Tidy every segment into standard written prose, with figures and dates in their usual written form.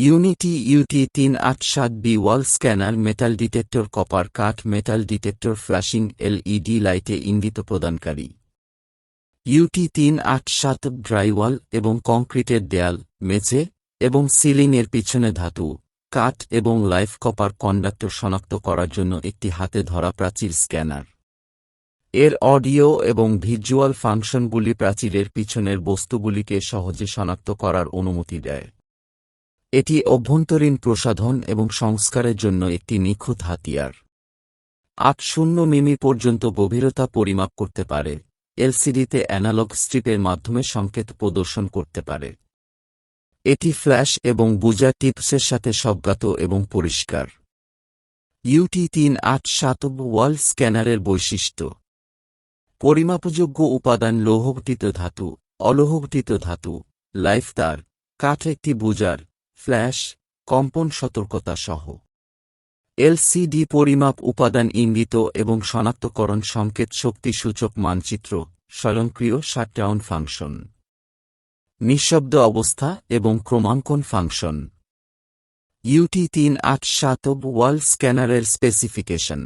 UNI-T UT387B ওয়াল scanner metal detector copper কাট metal detector flashing LED লাইটে ইঙ্গিত প্রদানকারী। UT387 drywall এবং কংক্রিটের দেয়াল, মেঝে এবং সিলিংয়ের পিছনে ধাতু, কাঠ এবং লাইভ কপার কন্ডাক্টর শনাক্ত করার জন্য একটি হাতে ধরা প্রাচীর স্ক্যানার। এর অডিও এবং ভিজুয়াল ফাংশনগুলি প্রাচীরের পিছনের বস্তুগুলিকে সহজে শনাক্ত করার অনুমতি দেয়। এটি অভ্যন্তরীণ প্রসাধন এবং সংস্কারের জন্য একটি নিখুঁত হাতিয়ার। 80 মিমি পর্যন্ত গভীরতা পরিমাপ করতে পারে, এলসিডিতে অ্যানালগ স্ট্রিপের মাধ্যমে সংকেত প্রদর্শন করতে পারে। এটি ফ্ল্যাশ এবং বুজার টিপসের সাথে স্বজ্ঞাত এবং পরিষ্কার। UT387 ওয়াল স্ক্যানারের বৈশিষ্ট্য: পরিমাপযোগ্য উপাদান লৌহঘটিত ধাতু, অলৌহঘটিত ধাতু, লাইভ তার, কাঠ, একটি বুজার, ফ্ল্যাশ, কম্পন সতর্কতা সহ। এলসিডি পরিমাপ উপাদান ইঙ্গিত এবং শনাক্তকরণ সংকেত, শক্তি সূচক মানচিত্র, স্বয়ংক্রিয় শাটডাউন ফাংশন, নিঃশব্দ অবস্থা এবং ক্রমাঙ্কন ফাংশন। UT387 ওয়াল স্ক্যানারের স্পেসিফিকেশন: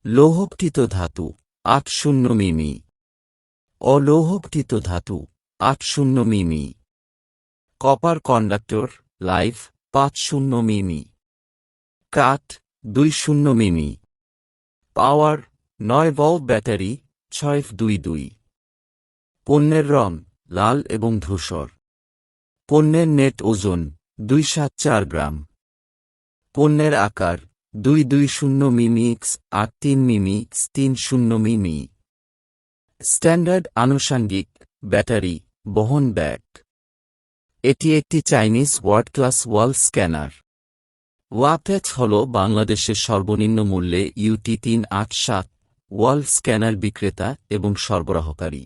লৌহঘটিত ধাতু 80 মিমি, অলৌহঘটিত ধাতু 80 মিমি, কপার কন্ডাক্টর লাইভ 50 মিমি, কাঠ 20 মিমি, পাওয়ার 9 ভোল্ট, ব্যাটারি 622। পণ্যের রং লাল এবং ধূসর। পণ্যের নেট ওজন 274 গ্রাম। পণ্যের আকার 220 মিমি x 83 মিমি x 30 মিমি। স্ট্যান্ডার্ড আনুষঙ্গিক ব্যাটারি বহন ব্যাগ। এটি একটি চাইনিজ ওয়ার্ল্ড ক্লাস ওয়াল স্ক্যানার। UNI-T হল বাংলাদেশের সর্বনিম্ন মূল্যে UT387 ওয়াল স্ক্যানার বিক্রেতা এবং সরবরাহকারী।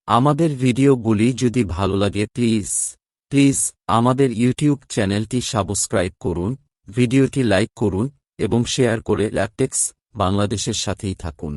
আমাদের ভিডিওগুলি যদি ভালো লাগে প্লিজ আমাদের ইউটিউব চ্যানেলটি সাবস্ক্রাইব করুন, ভিডিওটি লাইক করুন এবং শেয়ার করে ল্যাপটেক্স বাংলাদেশের সাথেই থাকুন।